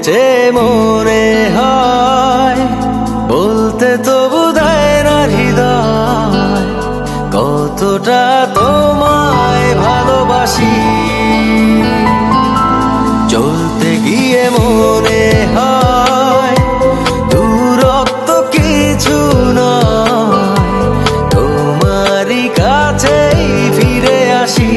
চেয়ে মনে হয় বলতে তবু দেয় না হৃদয় কতটা তোমায় ভালোবাসি। চলতে গিয়ে মনে হয় দূরত্ব কিছু নয়, তোমারই কাছেই ফিরে আসি।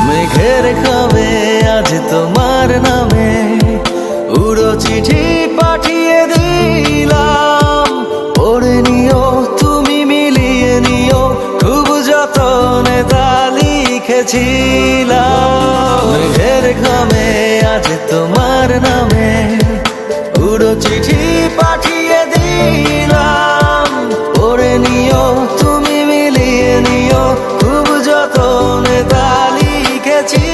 মেঘের খামে আজ তোমার নামে উড়ো চিঠি পাঠিয়ে দিলাম, পড়ে নিও তুমি মিলিয়ে নিও, খুব যতনে তা লিখেছিলাম। মেঘের খামে আজ তোমার নামে উড়ো চিঠি পাঠিয়ে দিলাম, পড়ে নিও তুমি মিলিয়ে নিও, খুব যতনে তা লিখেছি।